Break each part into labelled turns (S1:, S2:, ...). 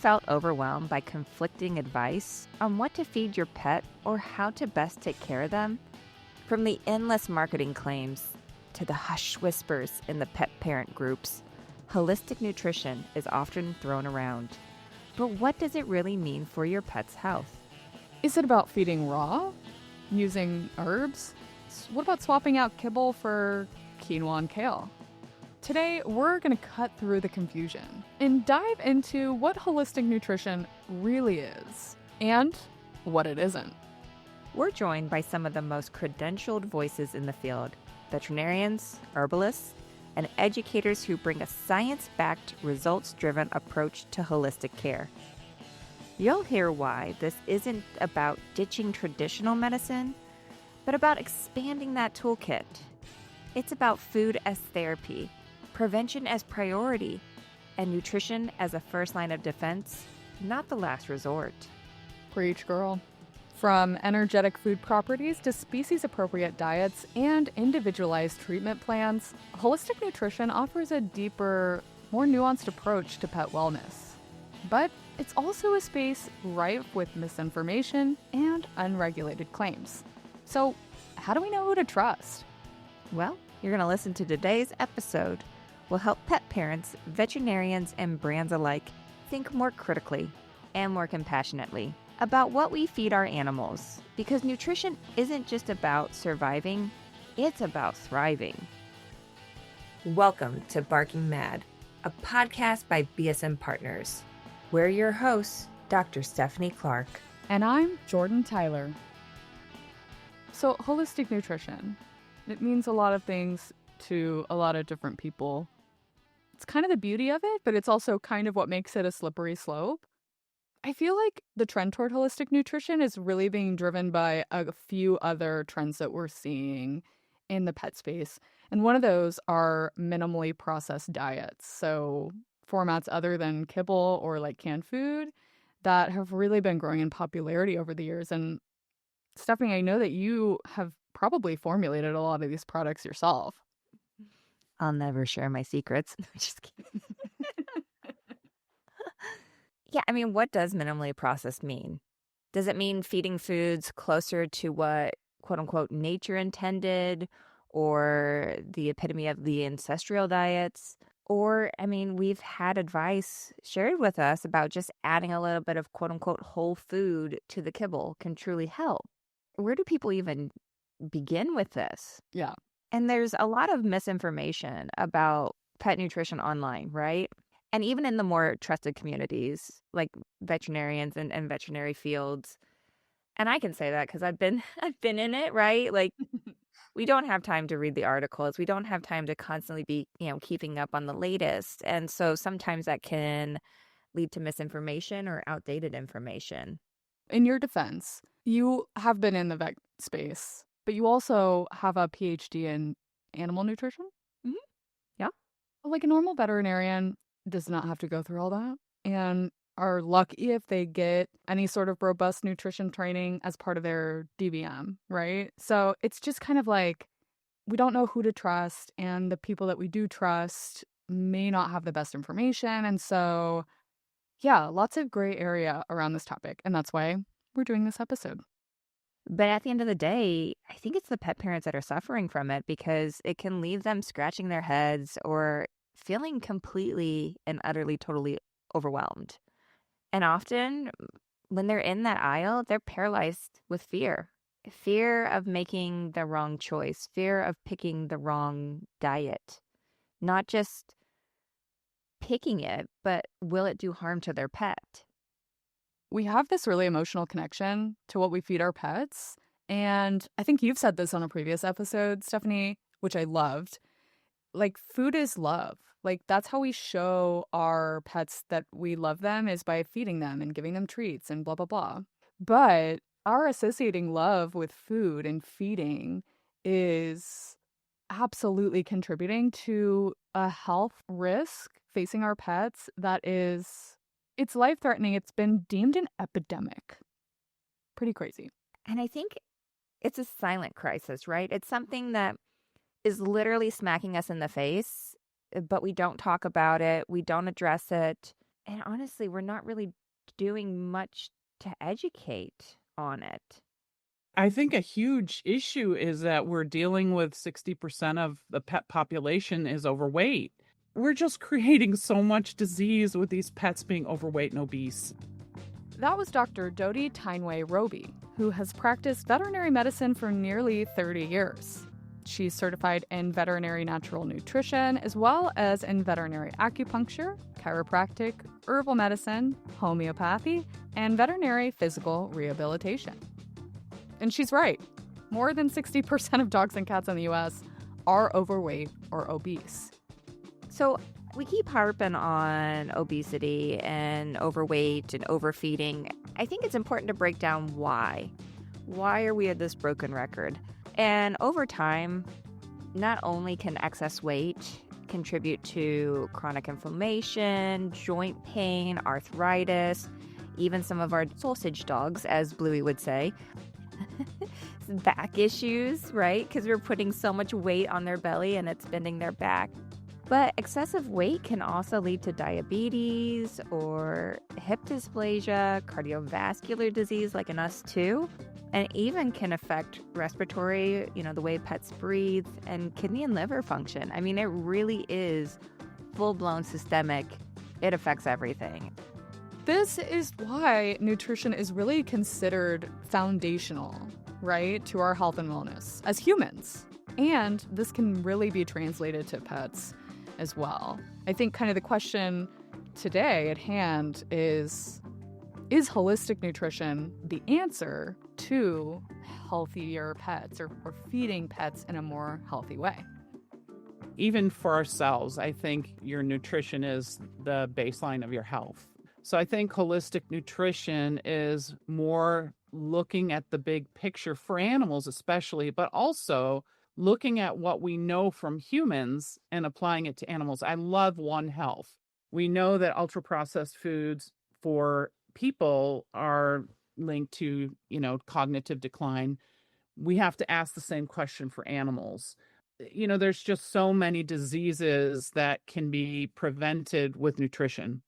S1: felt overwhelmed by conflicting advice on what to feed your pet or how to best take care of them? From the endless marketing claims to the hush whispers in the pet parent groups, holistic nutrition is often thrown around. But what does it really mean for your pet's health?
S2: Is it about feeding raw? Using herbs? What about swapping out kibble for quinoa and kale? Today, we're going to cut through the confusion and dive into what holistic nutrition really is and what it isn't.
S1: We're joined by some of the most credentialed voices in the field: veterinarians, herbalists, and educators who bring a science-backed, results-driven approach to holistic care. You'll hear why this isn't about ditching traditional medicine, but about expanding that toolkit. It's about food as therapy, prevention as priority, and nutrition as a first line of defense, not the last resort.
S2: Preach, girl. From energetic food properties to species-appropriate diets and individualized treatment plans, holistic nutrition offers a deeper, more nuanced approach to pet wellness. But it's also a space rife with misinformation and unregulated claims. So, how do we know who to trust?
S1: Well, you're going to listen to today's episode. Will help pet parents, veterinarians, and brands alike think more critically and more compassionately about what we feed our animals, because nutrition isn't just about surviving, it's about thriving. Welcome to Barking Mad, a podcast by BSM Partners. We're your hosts, Dr. Stephanie Clark.
S2: And I'm Jordan Tyler. So, holistic nutrition, it means a lot of things to a lot of different people. It's kind of the beauty of it, but it's also kind of what makes it a slippery slope. I feel like the trend toward holistic nutrition is really being driven by a few other trends that we're seeing in the pet space. And one of those are minimally processed diets. So formats other than kibble or like canned food that have really been growing in popularity over the years. And Stephanie, I know that you have probably formulated a lot of these products yourself.
S1: I'll never share my secrets. Just kidding. Yeah, I mean, what does minimally processed mean? Does it mean feeding foods closer to what, quote unquote, nature intended, or the epitome of the ancestral diets? Or, I mean, we've had advice shared with us about just adding a little bit of, quote unquote, whole food to the kibble can truly help. Where do people even begin with this?
S2: Yeah.
S1: And there's a lot of misinformation about pet nutrition online, right? And even in the more trusted communities, like veterinarians and veterinary fields. And I can say that because I've been in it, right? Like, we don't have time to read the articles. We don't have time to constantly be, keeping up on the latest. And so sometimes that can lead to misinformation or outdated information.
S2: In your defense, you have been in the vet space, but you also have a PhD in animal nutrition?
S1: Mm-hmm. Yeah.
S2: Like a normal veterinarian does not have to go through all that and are lucky if they get any sort of robust nutrition training as part of their DVM, right? So it's just kind of like we don't know who to trust, and the people that we do trust may not have the best information. And so, yeah, lots of gray area around this topic. And that's why we're doing this episode.
S1: But at the end of the day, I think it's the pet parents that are suffering from it because it can leave them scratching their heads or feeling completely and utterly, totally overwhelmed. And often when they're in that aisle, they're paralyzed with fear. Fear of making the wrong choice, fear of picking the wrong diet. Not just picking it, but will it do harm to their pet?
S2: We have this really emotional connection to what we feed our pets. And I think you've said this on a previous episode, Stephanie, which I loved. Like, food is love. Like, that's how we show our pets that we love them, is by feeding them and giving them treats and blah, blah, blah. But our associating love with food and feeding is absolutely contributing to a health risk facing our pets that is, it's life-threatening. It's been deemed an epidemic. Pretty crazy.
S1: And I think it's a silent crisis, right? It's something that is literally smacking us in the face, but we don't talk about it. We don't address it. And honestly, we're not really doing much to educate on it.
S3: I think a huge issue is that we're dealing with 60% of the pet population is overweight. We're just creating so much disease with these pets being overweight and obese.
S2: That was Dr. Dodi Tynway Roby, who has practiced veterinary medicine for nearly 30 years. She's certified in veterinary natural nutrition, as well as in veterinary acupuncture, chiropractic, herbal medicine, homeopathy, and veterinary physical rehabilitation. And she's right. More than 60% of dogs and cats in the US are overweight or obese.
S1: So we keep harping on obesity and overweight and overfeeding. I think it's important to break down why. Why are we at this broken record? And over time, not only can excess weight contribute to chronic inflammation, joint pain, arthritis, even some of our sausage dogs, as Bluey would say, back issues, right? Because we're putting so much weight on their belly and it's bending their back. But excessive weight can also lead to diabetes or hip dysplasia, cardiovascular disease like in us too, and even can affect respiratory, the way pets breathe, and kidney and liver function. I mean, it really is full-blown systemic. It affects everything.
S2: This is why nutrition is really considered foundational, right, to our health and wellness as humans. And this can really be translated to pets as well. I think kind of the question today at hand is holistic nutrition the answer to healthier pets or feeding pets in a more healthy way?
S3: Even for ourselves, I think your nutrition is the baseline of your health. So I think holistic nutrition is more looking at the big picture for animals especially, but also looking at what we know from humans and applying it to animals. I love One Health. We know that ultra-processed foods for people are linked to, cognitive decline. We have to ask the same question for animals. There's just so many diseases that can be prevented with nutrition.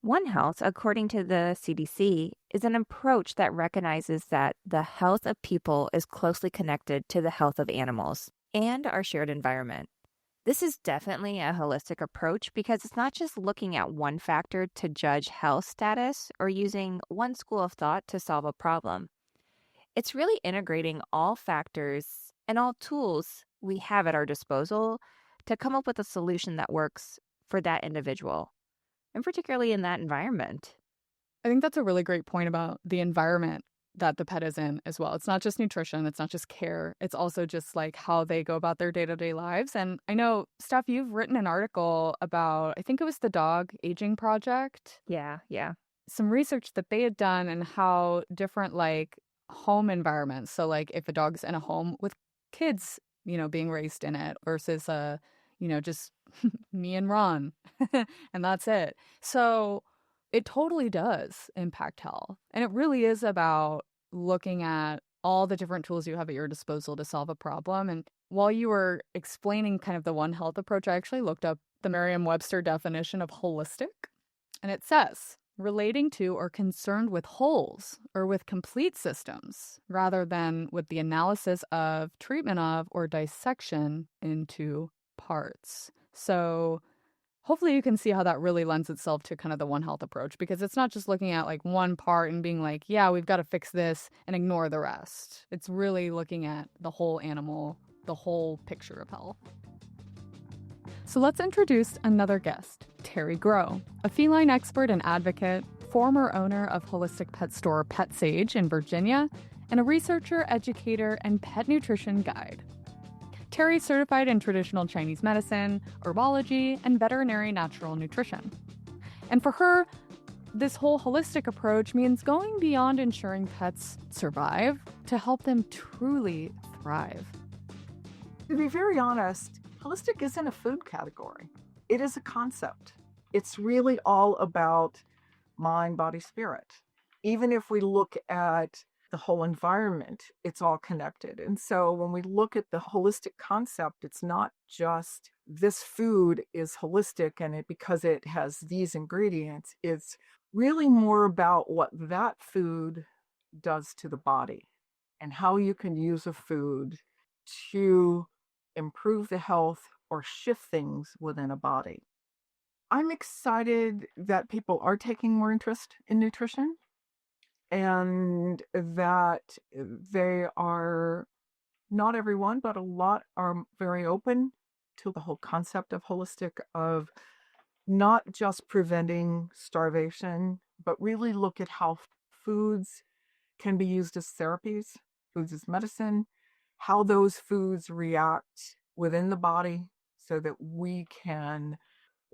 S1: One Health, according to the CDC, is an approach that recognizes that the health of people is closely connected to the health of animals and our shared environment. This is definitely a holistic approach because it's not just looking at one factor to judge health status or using one school of thought to solve a problem. It's really integrating all factors and all tools we have at our disposal to come up with a solution that works for that individual, and particularly in that environment.
S2: I think that's a really great point about the environment that the pet is in as well. It's not just nutrition, it's not just care, it's also just like how they go about their day-to-day lives. And I know, Steph, you've written an article about, I think it was the Dog Aging Project.
S1: Yeah.
S2: Some research that they had done and how different home environments. So if a dog's in a home with kids, being raised in it versus just me and Ron and that's it. So it totally does impact health. And it really is about looking at all the different tools you have at your disposal to solve a problem. And while you were explaining kind of the One Health approach, I actually looked up the Merriam-Webster definition of holistic. And it says, relating to or concerned with wholes or with complete systems, rather than with the analysis of, treatment of, or dissection into parts. So hopefully you can see how that really lends itself to kind of the One Health approach, because it's not just looking at one part and being yeah, we've got to fix this and ignore the rest. It's really looking at the whole animal, the whole picture of health. So let's introduce another guest, Terry Groh, a feline expert and advocate, former owner of holistic pet store Pet Sage in Virginia, and a researcher, educator, and pet nutrition guide. Terry's certified in traditional Chinese medicine, herbology, and veterinary natural nutrition. And for her, this whole holistic approach means going beyond ensuring pets survive to help them truly thrive.
S4: To be very honest, holistic isn't a food category. It is a concept. It's really all about mind, body, spirit. Even if we look at the whole environment, it's all connected. And so when we look at the holistic concept, it's not just this food is holistic and it because it has these ingredients. It's really more about what that food does to the body and how you can use a food to improve the health or shift things within a body. I'm excited that people are taking more interest in nutrition and that they are, not everyone, but a lot are very open to the whole concept of holistic, of not just preventing starvation, but really look at how foods can be used as therapies, foods as medicine, how those foods react within the body so that we can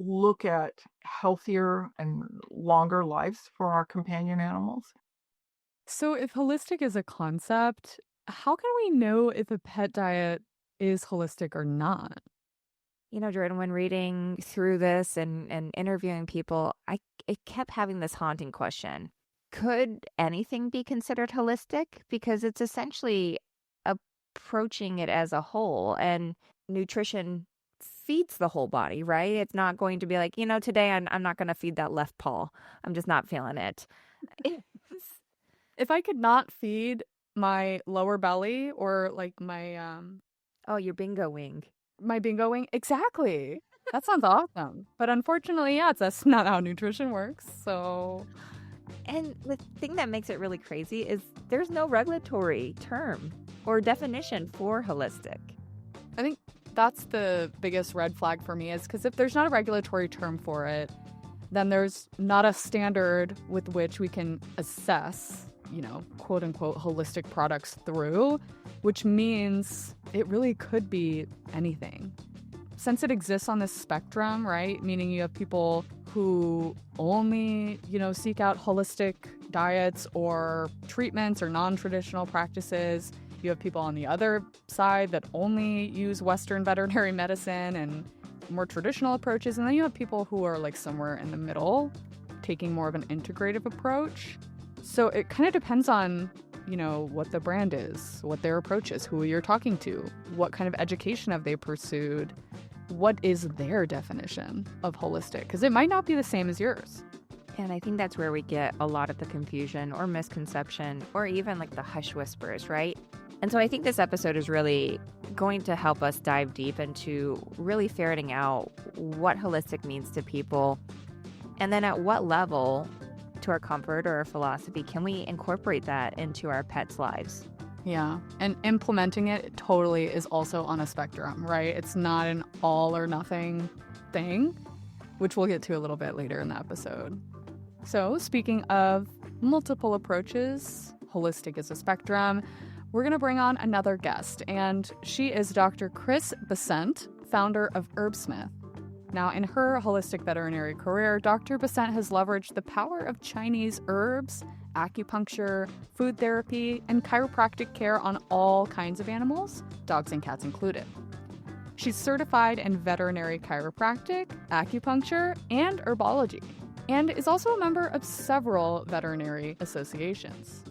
S4: look at healthier and longer lives for our companion animals.
S2: So, if holistic is a concept, how can we know if a pet diet is holistic or not?
S1: You know, Jordan, when reading through this and interviewing people, I kept having this haunting question. Could anything be considered holistic? Because it's essentially approaching it as a whole, and nutrition feeds the whole body, right? It's not going to be like, today I'm not going to feed that left paw. I'm just not feeling it.
S2: If I could not feed my lower belly or like my
S1: Oh, your bingo wing.
S2: my bingo wing, exactly. That sounds awesome. But unfortunately, yeah, that's not how nutrition works. So,
S1: And the thing that makes it really crazy is there's no regulatory term or definition for holistic.
S2: I think that's the biggest red flag for me, is because if there's not a regulatory term for it, then there's not a standard with which we can assess, quote unquote, holistic products through, which means it really could be anything. Since it exists on this spectrum, right? Meaning you have people who only, seek out holistic diets or treatments or non-traditional practices. You have people on the other side that only use Western veterinary medicine and more traditional approaches. And then you have people who are like somewhere in the middle, taking more of an integrative approach. So it kind of depends on, what the brand is, what their approach is, who you're talking to, what kind of education have they pursued, what is their definition of holistic, because it might not be the same as yours.
S1: And I think that's where we get a lot of the confusion or misconception or even like the hush whispers, right? And so I think this episode is really going to help us dive deep into really ferreting out what holistic means to people, and then at what level to our comfort or our philosophy can we incorporate that into our pets' lives.
S2: Yeah, and implementing it totally is also on a spectrum, right? It's not an all or nothing thing, which we'll get to a little bit later in the episode. So speaking of multiple approaches, holistic is a spectrum, we're going to bring on another guest, and she is Dr. Chris Besant, founder of Herbsmith. Now, in her holistic veterinary career, Dr. Besant has leveraged the power of Chinese herbs, acupuncture, food therapy, and chiropractic care on all kinds of animals, dogs and cats included. She's certified in veterinary chiropractic, acupuncture, and herbology, and is also a member of several veterinary associations.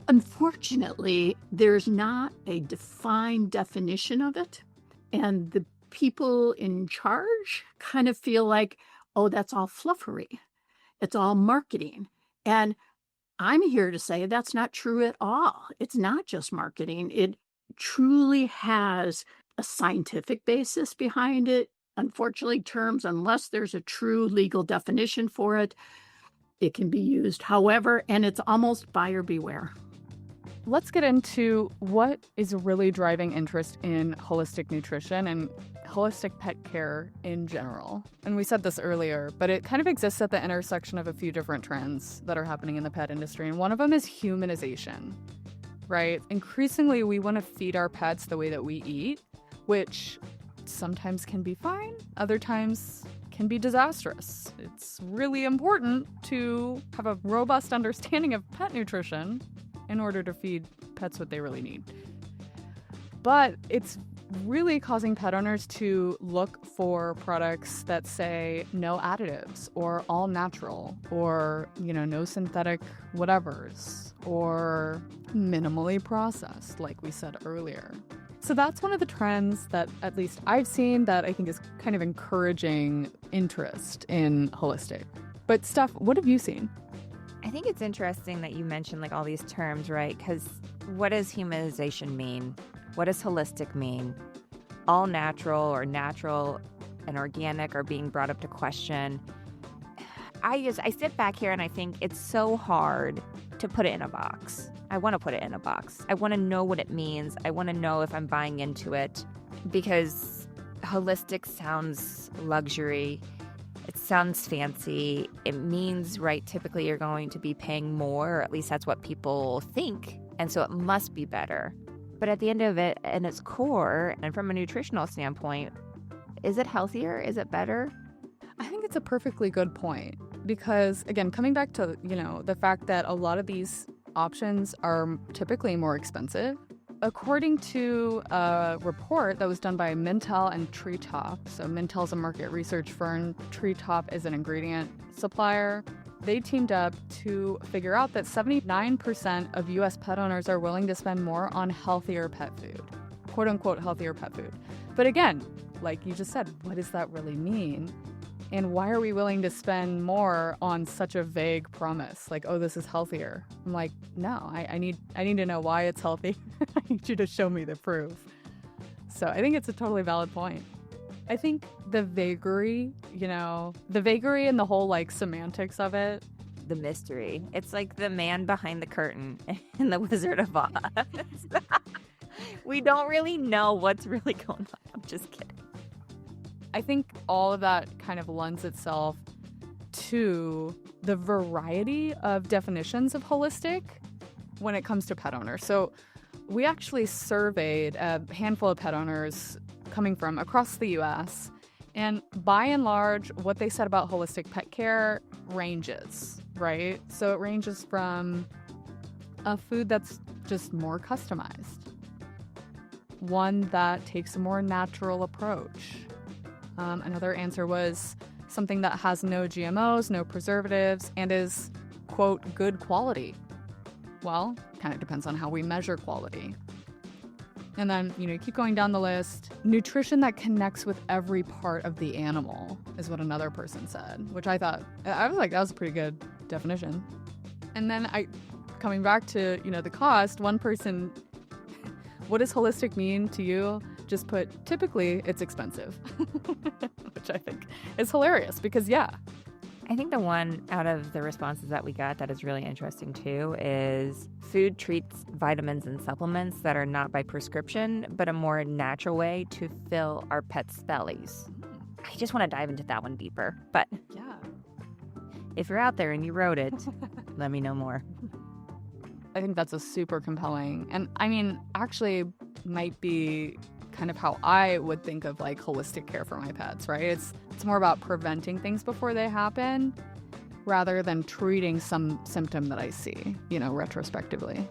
S5: Unfortunately, there's not a defined definition of it, and the people in charge kind of feel like, oh, that's all fluffery. It's all marketing. And I'm here to say that's not true at all. It's not just marketing. It truly has a scientific basis behind it. Unfortunately, terms, unless there's a true legal definition for it, it can be used however, and it's almost buyer beware.
S2: Let's get into what is really driving interest in holistic nutrition and holistic pet care in general. And we said this earlier, but it kind of exists at the intersection of a few different trends that are happening in the pet industry. And one of them is humanization, right? Increasingly, we want to feed our pets the way that we eat, which sometimes can be fine, other times can be disastrous. It's really important to have a robust understanding of pet nutrition in order to feed pets what they really need. But it's really causing pet owners to look for products that say no additives or all natural or, no synthetic whatevers or minimally processed, like we said earlier. So that's one of the trends that at least I've seen that I think is kind of encouraging interest in holistic. But Steph, what have you seen?
S1: I think it's interesting that you mentioned like all these terms, right? Because what does humanization mean? What does holistic mean? All natural or natural and organic are being brought up to question. I sit back here and I think it's so hard to put it in a box. I want to put it in a box. I want to know what it means. I want to know if I'm buying into it, because holistic sounds luxury. It sounds fancy. It means, right, typically you're going to be paying more, or at least that's what people think. And so it must be better. But at the end of it, and its core, and from a nutritional standpoint, is it healthier? Is it better?
S2: I think it's a perfectly good point because, again, coming back to, the fact that a lot of these options are typically more expensive. According to a report that was done by Mintel and Treetop, so Mintel is a market research firm, Treetop is an ingredient supplier, they teamed up to figure out that 79% of U.S. pet owners are willing to spend more on healthier pet food, quote unquote healthier pet food. But again, like you just said, what does that really mean? And why are we willing to spend more on such a vague promise? Like, oh, this is healthier. I'm like, no, I need to know why it's healthy. I need you to show me the proof. So I think it's a totally valid point. I think the vagary and the whole like semantics of it.
S1: The mystery. It's like the man behind the curtain in The Wizard of Oz. We don't really know what's really going on. I'm just kidding.
S2: I think all of that kind of lends itself to the variety of definitions of holistic when it comes to pet owners. So we actually surveyed a handful of pet owners coming from across the U.S., and by and large, what they said about holistic pet care ranges, right? So it ranges from a food that's just more customized, one that takes a more natural approach. Another answer was something that has no GMOs, no preservatives, and is, quote, good quality. Well, kind of depends on how we measure quality. And then, you keep going down the list. Nutrition that connects with every part of the animal is what another person said, which I was like, that was a pretty good definition. And then coming back to, the cost, one person, what does holistic mean to you? Just put, typically it's expensive, which I think is hilarious because, yeah.
S1: I think the one out of the responses that we got that is really interesting too is food, treats, vitamins, and supplements that are not by prescription, but a more natural way to fill our pets' bellies. I just want to dive into that one deeper, but
S2: yeah,
S1: if you're out there and you wrote it, let me know more.
S2: I think that's a super compelling, and I mean, actually might be kind of how I would think of like holistic care for my pets, right? It's more about preventing things before they happen rather than treating some symptom that I see, retrospectively.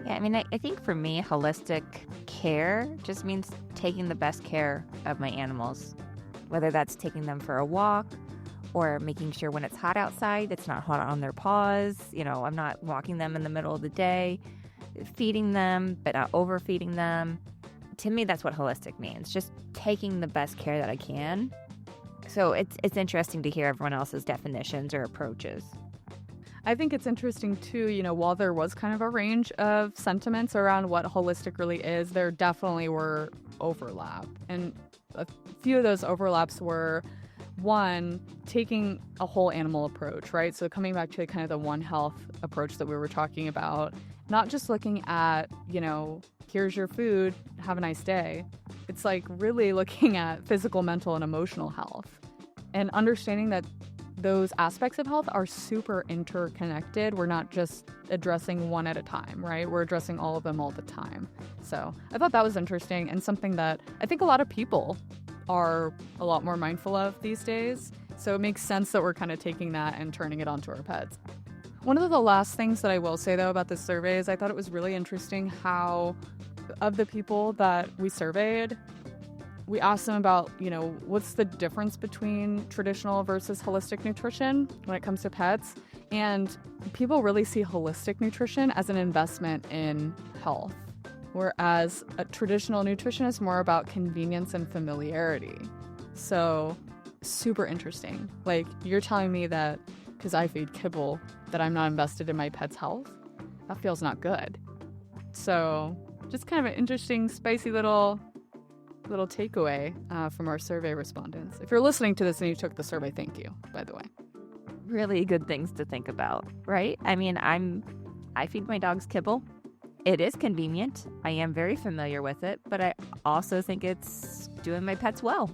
S1: Yeah, I mean, I think for me, holistic care just means taking the best care of my animals, whether that's taking them for a walk or making sure when it's hot outside, it's not hot on their paws. I'm not walking them in the middle of the day, feeding them, but not overfeeding them. To me, that's what holistic means, just taking the best care that I can. So it's interesting to hear everyone else's definitions or approaches.
S2: I think it's interesting too, while there was kind of a range of sentiments around what holistic really is, there definitely were overlap. And a few of those overlaps were, one, taking a whole animal approach, right? So coming back to kind of the One Health approach that we were talking about, not just looking at, here's your food, have a nice day. It's like really looking at physical, mental, and emotional health and understanding that those aspects of health are super interconnected. We're not just addressing one at a time, right? We're addressing all of them all the time. So I thought that was interesting and something that I think a lot of people are a lot more mindful of these days. So it makes sense that we're kind of taking that and turning it onto our pets. One of the last things that I will say, though, about this survey is I thought it was really interesting how of the people that we surveyed, we asked them about, what's the difference between traditional versus holistic nutrition when it comes to pets. And people really see holistic nutrition as an investment in health, whereas a traditional nutrition is more about convenience and familiarity. So super interesting. Like, you're telling me that because I feed kibble that I'm not invested in my pet's health? That feels not good. So just kind of an interesting, spicy little takeaway from our survey respondents. If you're listening to this and you took the survey, thank you, by the way.
S1: Really good things to think about, right? I mean, I feed my dogs kibble. It is convenient. I am very familiar with it, but I also think it's doing my pets well.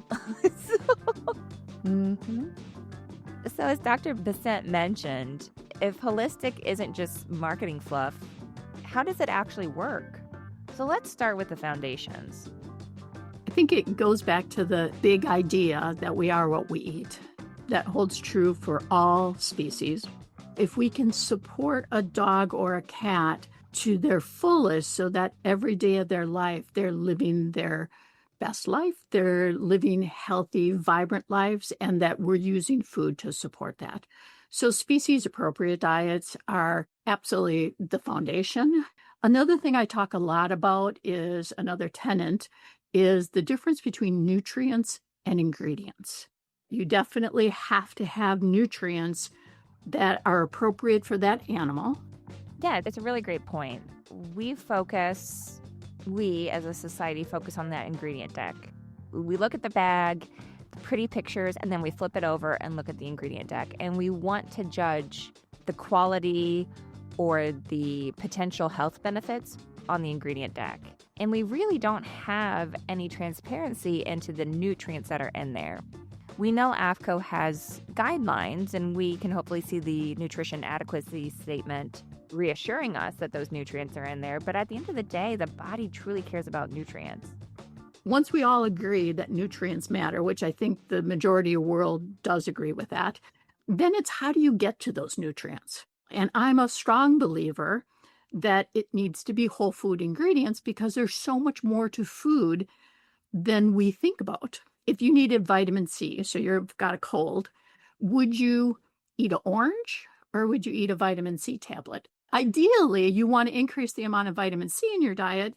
S1: So as Dr. Besant mentioned, if holistic isn't just marketing fluff, how does it actually work? So let's start with the foundations.
S5: I think it goes back to the big idea that we are what we eat. That holds true for all species. If we can support a dog or a cat to their fullest so that every day of their life they're living their best life, they're living healthy, vibrant lives, and that we're using food to support that. So species-appropriate diets are absolutely the foundation. Another thing I talk a lot about is another tenet is the difference between nutrients and ingredients. You definitely have to have nutrients that are appropriate for that animal.
S1: Yeah, that's a really great point. We as a society focus on that ingredient deck. We look at the bag, the pretty pictures, and then we flip it over and look at the ingredient deck. And we want to judge the quality or the potential health benefits on the ingredient deck. And we really don't have any transparency into the nutrients that are in there. We know AAFCO has guidelines, and we can hopefully see the nutrition adequacy statement reassuring us that those nutrients are in there. But at the end of the day, the body truly cares about nutrients.
S5: Once we all agree that nutrients matter, which I think the majority of the world does agree with that, then it's how do you get to those nutrients? And I'm a strong believer that it needs to be whole food ingredients because there's so much more to food than we think about. If you needed vitamin C, so you've got a cold, would you eat an orange or would you eat a vitamin C tablet? Ideally, you want to increase the amount of vitamin C in your diet,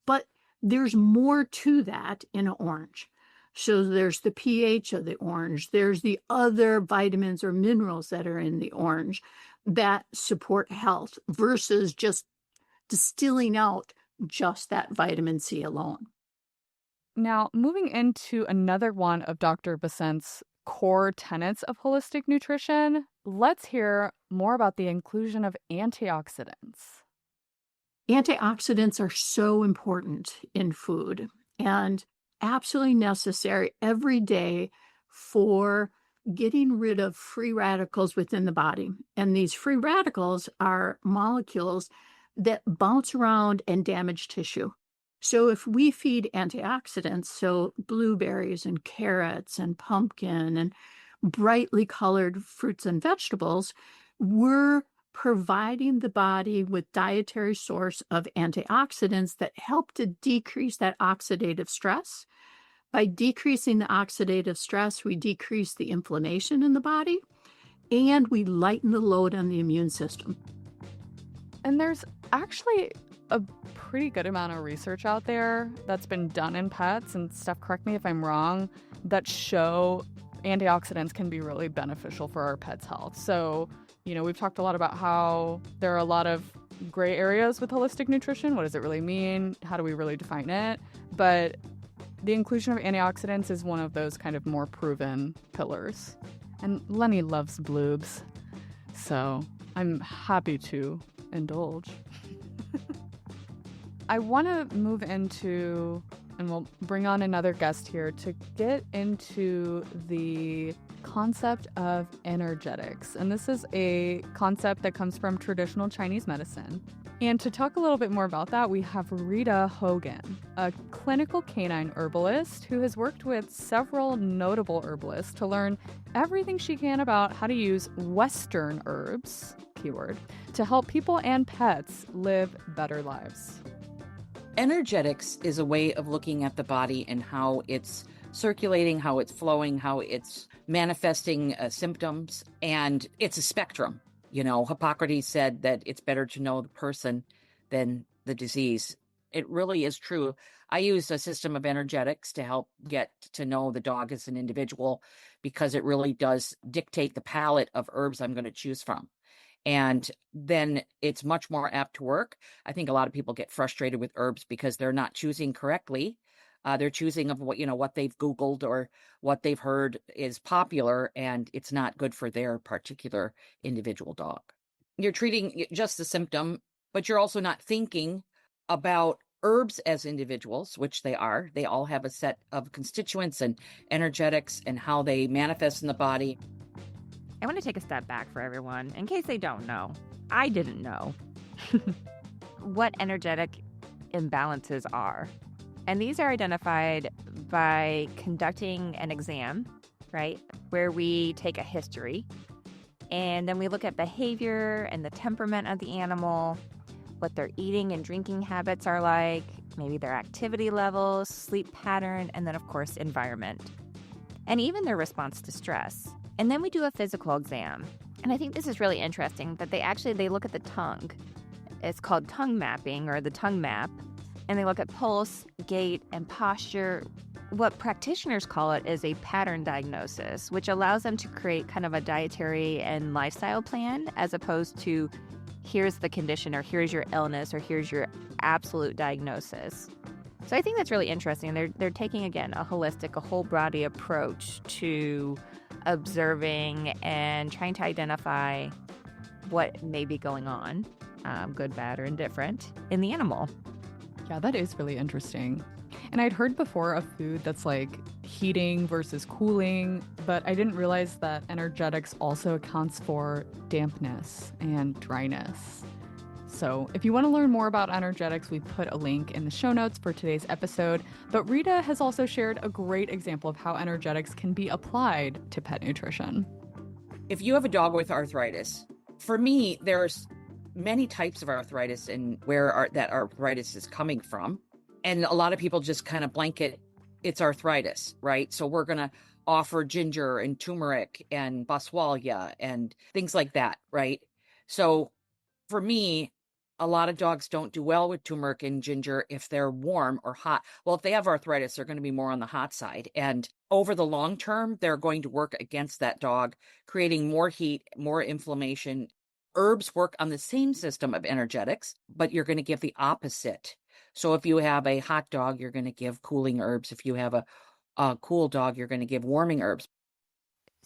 S5: but there's more to that in an orange. So there's the pH of the orange. There's the other vitamins or minerals that are in the orange that support health versus just distilling out just that vitamin C alone.
S2: Now, moving into another one of Dr. Besant's core tenets of holistic nutrition, let's hear more about the inclusion of antioxidants.
S5: Antioxidants are so important in food and absolutely necessary every day for getting rid of free radicals within the body. And these free radicals are molecules that bounce around and damage tissue. So if we feed antioxidants, so blueberries and carrots and pumpkin and brightly colored fruits and vegetables, we're providing the body with dietary source of antioxidants that help to decrease that oxidative stress. By decreasing the oxidative stress, we decrease the inflammation in the body, and we lighten the load on the immune system.
S2: And there's actually a pretty good amount of research out there that's been done in pets, and Steph, correct me if I'm wrong, that show antioxidants can be really beneficial for our pets' health. So, we've talked a lot about how there are a lot of gray areas with holistic nutrition. What does it really mean? How do we really define it? But the inclusion of antioxidants is one of those kind of more proven pillars. And Lenny loves bloobs, so I'm happy to indulge. I want to move into, and we'll bring on another guest here to get into the concept of energetics. And this is a concept that comes from traditional Chinese medicine. And to talk a little bit more about that, we have Rita Hogan, a clinical canine herbalist who has worked with several notable herbalists to learn everything she can about how to use Western herbs, keyword, to help people and pets live better lives.
S6: Energetics is a way of looking at the body and how it's circulating, how it's flowing, how it's manifesting symptoms. And it's a spectrum. You know, Hippocrates said that it's better to know the person than the disease. It really is true. I use a system of energetics to help get to know the dog as an individual because it really does dictate the palette of herbs I'm going to choose from. And then it's much more apt to work. I think a lot of people get frustrated with herbs because they're not choosing correctly. They're choosing of what they've Googled or what they've heard is popular, and it's not good for their particular individual dog. You're treating just the symptom, but you're also not thinking about herbs as individuals, which they are. They all have a set of constituents and energetics and how they manifest in the body.
S1: I want to take a step back for everyone in case they don't know. I didn't know what energetic imbalances are. And these are identified by conducting an exam, right, where we take a history and then we look at behavior and the temperament of the animal, what their eating and drinking habits are like, maybe their activity levels, sleep pattern, and then, of course, environment, and even their response to stress. And then we do a physical exam. And I think this is really interesting that they look at the tongue. It's called tongue mapping or the tongue map. And they look at pulse, gait, and posture. What practitioners call it is a pattern diagnosis, which allows them to create kind of a dietary and lifestyle plan as opposed to here's the condition or here's your illness or here's your absolute diagnosis. So I think that's really interesting. They're taking, again, a holistic, a whole body approach to observing and trying to identify what may be going on, good, bad, or indifferent, in the animal.
S2: Yeah, that is really interesting. And I'd heard before of food that's like heating versus cooling, but I didn't realize that energetics also accounts for dampness and dryness. So if you want to learn more about energetics, we put a link in the show notes for today's episode. But Rita has also shared a great example of how energetics can be applied to pet nutrition.
S6: If you have a dog with arthritis, for me, there's many types of arthritis and where that arthritis is coming from. And a lot of people just kind of blanket it's arthritis, right? So we're going to offer ginger and turmeric and boswellia and things like that, right? So for me, a lot of dogs don't do well with turmeric and ginger if they're warm or hot. Well, if they have arthritis, they're going to be more on the hot side. And over the long term, they're going to work against that dog, creating more heat, more inflammation. Herbs work on the same system of energetics, but you're going to give the opposite. So if you have a hot dog, you're going to give cooling herbs. If you have a cool dog, you're going to give warming herbs.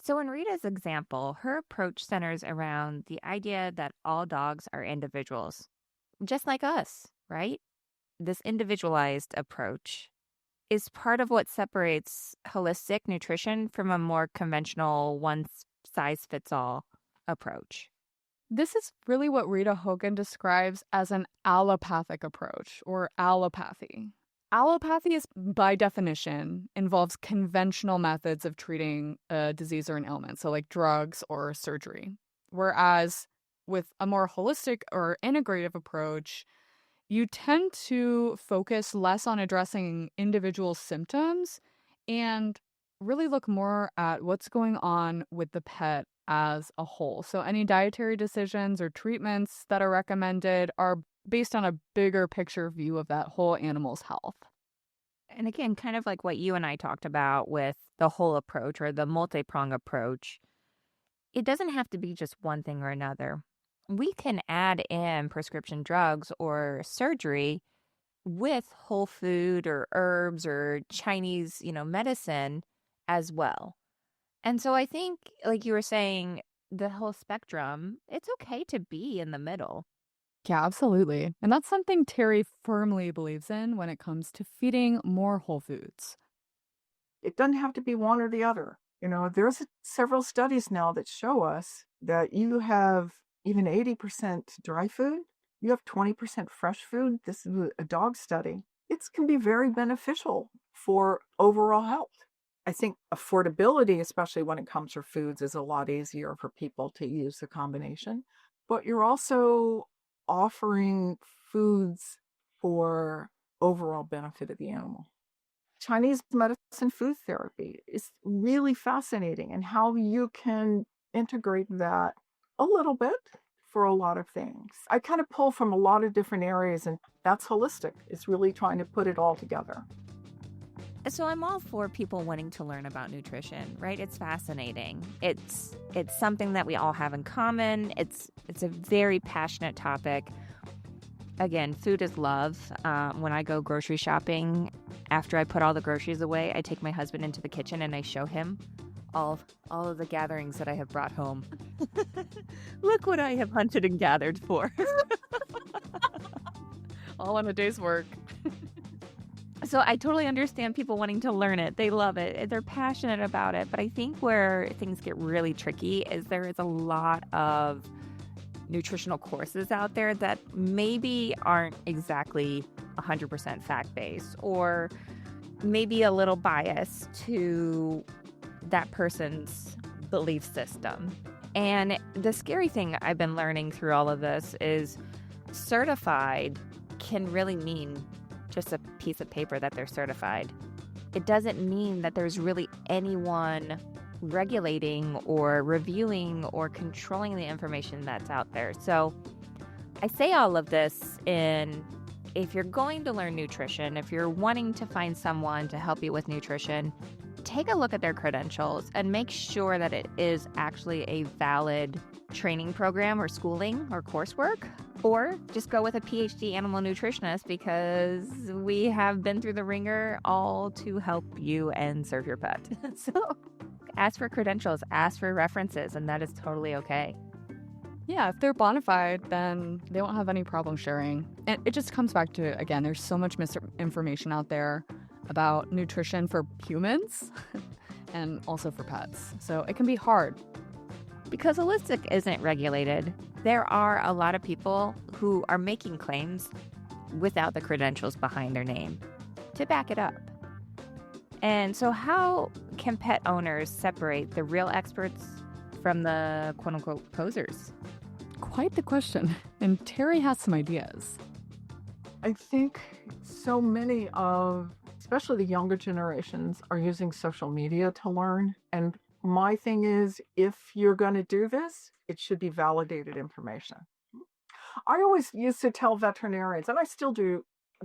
S1: So in Rita's example, her approach centers around the idea that all dogs are individuals, just like us, right? This individualized approach is part of what separates holistic nutrition from a more conventional one-size-fits-all approach.
S2: This is really what Rita Hogan describes as an allopathic approach, or allopathy. Allopathy is, by definition, involves conventional methods of treating a disease or an ailment, so like drugs or surgery. Whereas with a more holistic or integrative approach, you tend to focus less on addressing individual symptoms and really look more at what's going on with the pet as a whole. So any dietary decisions or treatments that are recommended are based on a bigger picture view of that whole animal's health.
S1: And again, kind of like what you and I talked about with the whole approach or the multi-prong approach, it doesn't have to be just one thing or another. We can add in prescription drugs or surgery with whole food or herbs or Chinese, medicine as well. And so I think, like you were saying, the whole spectrum, it's okay to be in the middle.
S2: Yeah, absolutely. And that's something Terry firmly believes in when it comes to feeding more whole foods.
S4: It doesn't have to be one or the other. There's several studies now that show us that you have even 80% dry food, you have 20% fresh food. This is a dog study. It can be very beneficial for overall health. I think affordability, especially when it comes to foods, is a lot easier for people to use the combination. But you're also offering foods for overall benefit of the animal. Chinese medicine food therapy is really fascinating, and how you can integrate that a little bit for a lot of things. I kind of pull from a lot of different areas, and that's holistic. It's really trying to put it all together.
S1: So I'm all for people wanting to learn about nutrition, right? It's fascinating. It's something that we all have in common. It's a very passionate topic. Again, food is love. When I go grocery shopping, after I put all the groceries away, I take my husband into the kitchen and I show him all of the gatherings that I have brought home. Look what I have hunted and gathered for.
S2: All in a day's work.
S1: So I totally understand people wanting to learn it. They love it. They're passionate about it. But I think where things get really tricky is there is a lot of nutritional courses out there that maybe aren't exactly 100% fact-based, or maybe a little biased to that person's belief system. And the scary thing I've been learning through all of this is certified can really mean just a piece of paper that they're certified. It doesn't mean that there's really anyone regulating or reviewing or controlling the information that's out there. So I say all of this if you're going to learn nutrition, if you're wanting to find someone to help you with nutrition, take a look at their credentials and make sure that it is actually a valid training program or schooling or coursework, or just go with a PhD animal nutritionist, because we have been through the ringer all to help you and serve your pet. So ask for credentials, ask for references, and that is totally okay.
S2: Yeah, if they're bona fide, then they won't have any problem sharing. And it just comes back to, again, there's so much misinformation out there about nutrition for humans and also for pets. So it can be hard.
S1: Because holistic isn't regulated, there are a lot of people who are making claims without the credentials behind their name to back it up. And so how can pet owners separate the real experts from the quote-unquote posers?
S2: Quite the question. And Terry has some ideas.
S4: I think so many especially the younger generations, are using social media to learn. And my thing is, if you're going to do this, it should be validated information. I always used to tell veterinarians, and I still do,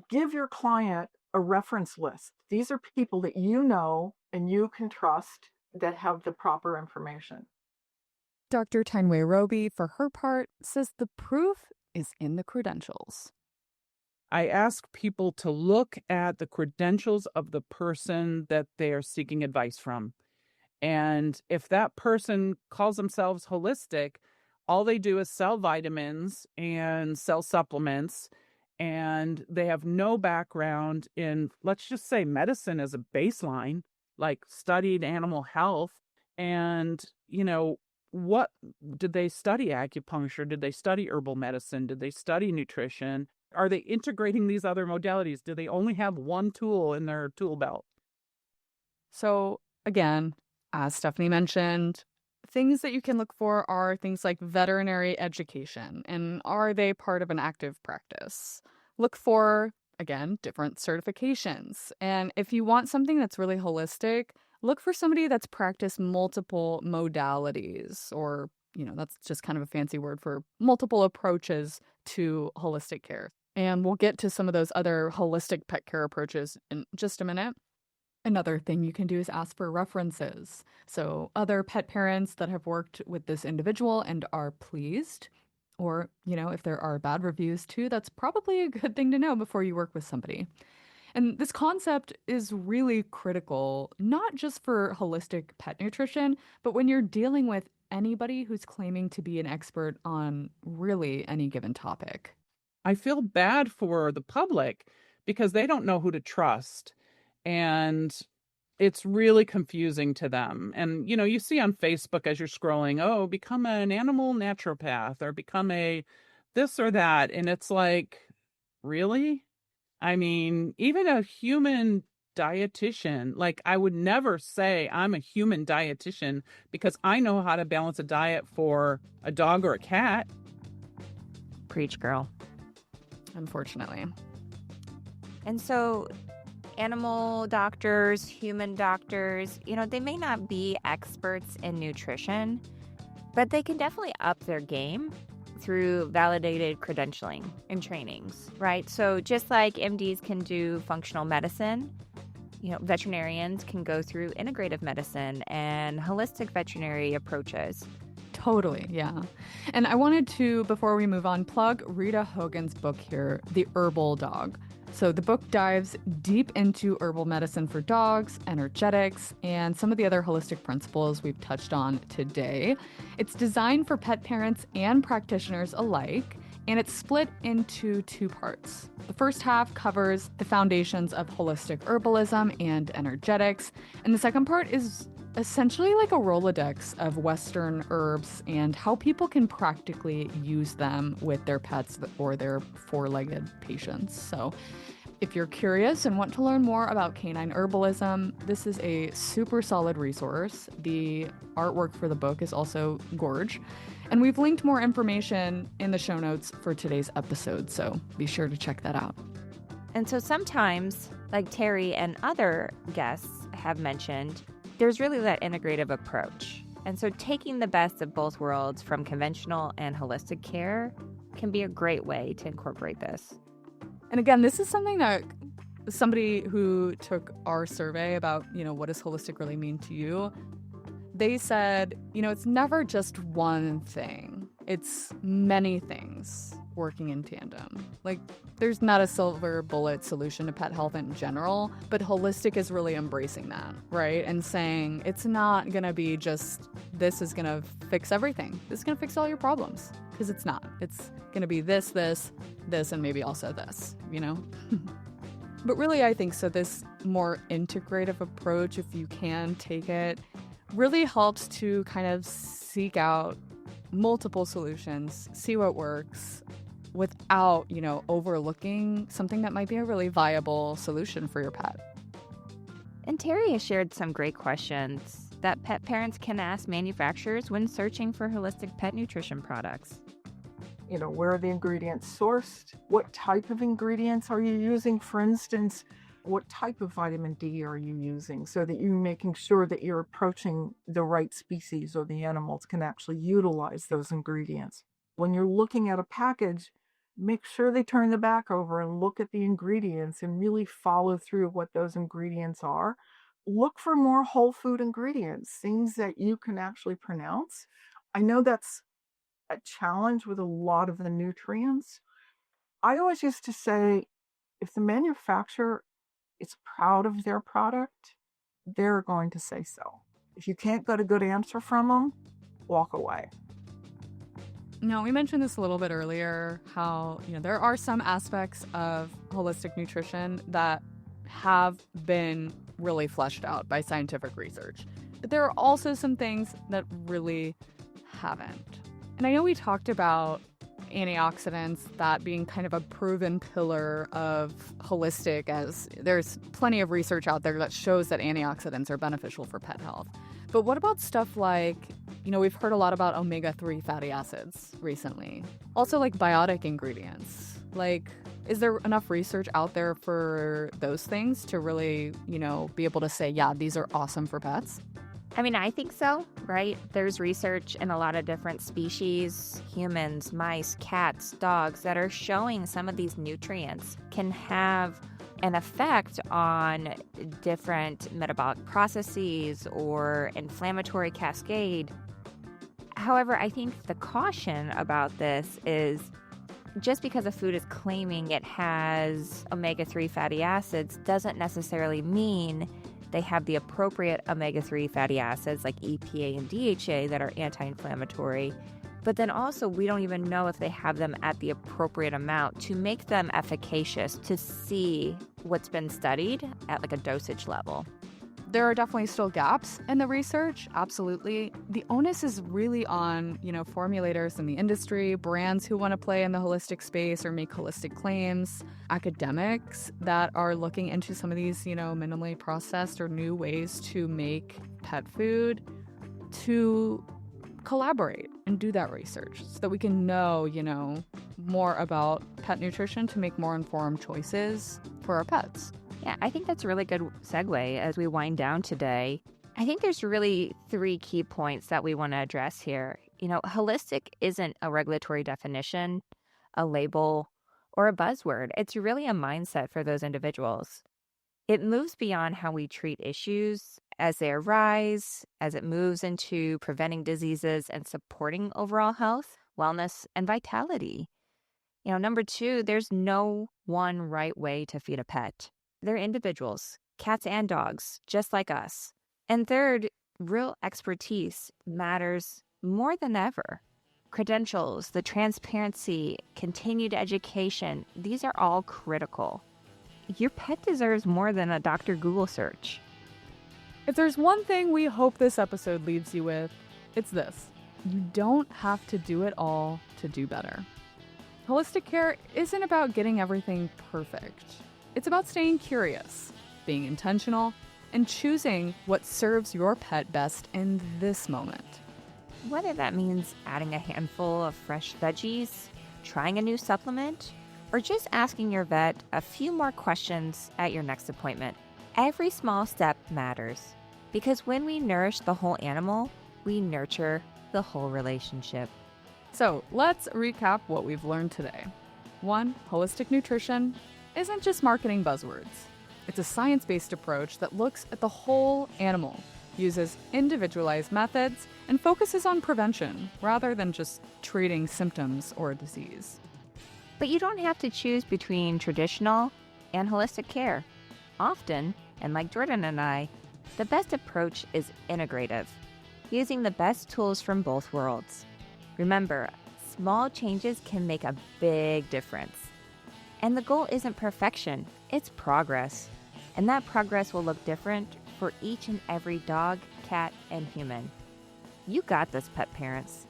S4: give your client a reference list. These are people that you know and you can trust that have the proper information.
S2: Dr. Tanway Roby, for her part, says the proof is in the credentials.
S3: I ask people to look at the credentials of the person that they are seeking advice from. And if that person calls themselves holistic, all they do is sell vitamins and sell supplements, and they have no background in, let's just say, medicine as a baseline, like studied animal health. And, what did they study? Acupuncture? Did they study herbal medicine? Did they study nutrition? Are they integrating these other modalities? Do they only have one tool in their tool belt?
S2: So again, as Stephanie mentioned, things that you can look for are things like veterinary education, and are they part of an active practice? Look for, again, different certifications. And if you want something that's really holistic, look for somebody that's practiced multiple modalities, or, that's just kind of a fancy word for multiple approaches to holistic care. And we'll get to some of those other holistic pet care approaches in just a minute. Another thing you can do is ask for references. So other pet parents that have worked with this individual and are pleased, or, if there are bad reviews too, that's probably a good thing to know before you work with somebody. And this concept is really critical, not just for holistic pet nutrition, but when you're dealing with anybody who's claiming to be an expert on really any given topic.
S3: I feel bad for the public because they don't know who to trust. And it's really confusing to them. And, you see on Facebook as you're scrolling, become an animal naturopath or become a this or that. And it's like, really? I mean, even a human dietitian, like I would never say I'm a human dietitian because I know how to balance a diet for a dog or a cat.
S1: Preach, girl.
S2: Unfortunately.
S1: And so animal doctors, human doctors, they may not be experts in nutrition, but they can definitely up their game through validated credentialing and trainings, right? So just like MDs can do functional medicine, veterinarians can go through integrative medicine and holistic veterinary approaches.
S2: Totally, yeah. And I wanted to, before we move on, plug Rita Hogan's book here, The Herbal Dog. So the book dives deep into herbal medicine for dogs, energetics, and some of the other holistic principles we've touched on today. It's designed for pet parents and practitioners alike, and it's split into 2 parts. The first half covers the foundations of holistic herbalism and energetics, and the second part is essentially like a Rolodex of Western herbs and how people can practically use them with their pets or their 4-legged patients. So if you're curious and want to learn more about canine herbalism, this is a super solid resource. The artwork for the book is also gorge. And we've linked more information in the show notes for today's episode, so be sure to check that out.
S1: And so sometimes, like Terry and other guests have mentioned, there's really that integrative approach. And so taking the best of both worlds from conventional and holistic care can be a great way to incorporate this.
S2: And again, this is something that somebody who took our survey about, what does holistic really mean to you? They said, it's never just one thing. It's many things working in tandem. Like, there's not a silver bullet solution to pet health in general, but holistic is really embracing that, right? And saying it's not going to be just this is going to fix everything. This is going to fix all your problems, because it's not. It's going to be this, and maybe also this, But really, I think so. This more integrative approach, if you can take it, really helps to kind of seek out multiple solutions, see what works without, overlooking something that might be a really viable solution for your pet.
S1: And Terry has shared some great questions that pet parents can ask manufacturers when searching for holistic pet nutrition products.
S4: Where are the ingredients sourced? What type of ingredients are you using? For instance, what type of vitamin D are you using, so that you're making sure that you're approaching the right species or the animals can actually utilize those ingredients. When you're looking at a package, make sure they turn the back over and look at the ingredients and really follow through what those ingredients are. Look for more whole food ingredients, things that you can actually pronounce. I know that's a challenge with a lot of the nutrients. I always used to say, if the manufacturer is proud of their product, they're going to say so. If you can't get a good answer from them, walk away.
S2: Now, we mentioned this a little bit earlier, how, there are some aspects of holistic nutrition that have been really fleshed out by scientific research. But there are also some things that really haven't. And I know we talked about antioxidants, that being kind of a proven pillar of holistic, as there's plenty of research out there that shows that antioxidants are beneficial for pet health. But what about stuff like, we've heard a lot about omega-3 fatty acids recently. Also like biotic ingredients. Like, is there enough research out there for those things to really, be able to say, yeah, these are awesome for pets?
S1: I think so, right? There's research in a lot of different species, humans, mice, cats, dogs, that are showing some of these nutrients can have an effect on different metabolic processes or inflammatory cascade. However, I think the caution about this is just because a food is claiming it has omega-3 fatty acids doesn't necessarily mean they have the appropriate omega-3 fatty acids like EPA and DHA that are anti-inflammatory. But then also, we don't even know if they have them at the appropriate amount to make them efficacious, to see what's been studied at like a dosage level.
S2: There are definitely still gaps in the research, absolutely. The onus is really on, formulators in the industry, brands who want to play in the holistic space or make holistic claims, academics that are looking into some of these, minimally processed or new ways to make pet food, to collaborate and do that research so that we can know, more about pet nutrition to make more informed choices for our pets.
S1: Yeah, I think that's a really good segue as we wind down today. I think there's really 3 key points that we want to address here. Holistic isn't a regulatory definition, a label, or a buzzword. It's really a mindset for those individuals. It moves beyond how we treat issues as they arise, as it moves into preventing diseases and supporting overall health, wellness, and vitality. Number 2, there's no one right way to feed a pet. They're individuals, cats and dogs, just like us. And third, real expertise matters more than ever. Credentials, the transparency, continued education, these are all critical. Your pet deserves more than a Dr. Google search.
S2: If there's one thing we hope this episode leaves you with, it's this. You don't have to do it all to do better. Holistic care isn't about getting everything perfect. It's about staying curious, being intentional, and choosing what serves your pet best in this moment.
S1: Whether that means adding a handful of fresh veggies, trying a new supplement, or just asking your vet a few more questions at your next appointment. Every small step matters, because when we nourish the whole animal, we nurture the whole relationship.
S2: So let's recap what we've learned today. 1, holistic nutrition isn't just marketing buzzwords. It's a science-based approach that looks at the whole animal, uses individualized methods, and focuses on prevention rather than just treating symptoms or a disease.
S1: But you don't have to choose between traditional and holistic care. Often, and like Jordan and I, the best approach is integrative, using the best tools from both worlds. Remember, small changes can make a big difference. And the goal isn't perfection, it's progress. And that progress will look different for each and every dog, cat, and human. You got this, pet parents.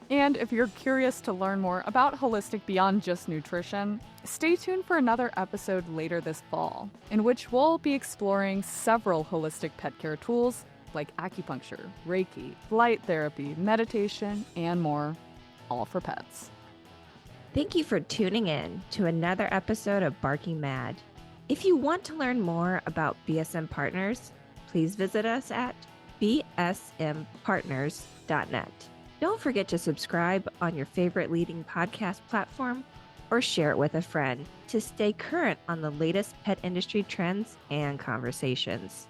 S2: And if you're curious to learn more about holistic beyond just nutrition, stay tuned for another episode later this fall, in which we'll be exploring several holistic pet care tools like acupuncture, Reiki, light therapy, meditation, and more, all for pets.
S1: Thank you for tuning in to another episode of Barking Mad. If you want to learn more about BSM Partners, please visit us at bsmpartners.net. Don't forget to subscribe on your favorite leading podcast platform or share it with a friend to stay current on the latest pet industry trends and conversations.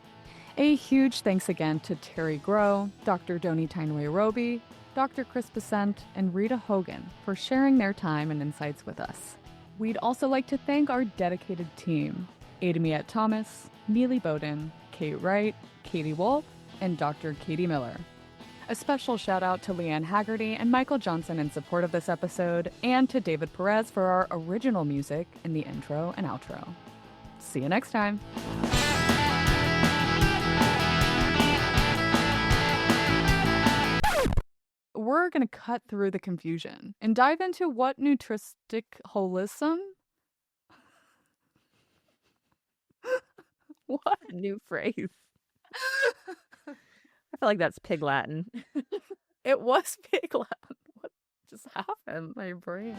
S2: A huge thanks again to Terry Groh, Dr. Doni Tainui-Roby, Dr. Chris Besant, and Rita Hogan for sharing their time and insights with us. We'd also like to thank our dedicated team, Adamiette Thomas, Neely Bowden, Kate Wright, Katie Wolf, and Dr. Katie Miller. A special shout out to Leanne Haggerty and Michael Johnson in support of this episode, and to David Perez for our original music in the intro and outro. See you next time. We're going to cut through the confusion and dive into what nutristic holism? What?
S1: New phrase. I feel like that's pig Latin.
S2: It was pig Latin. What just happened? My brain.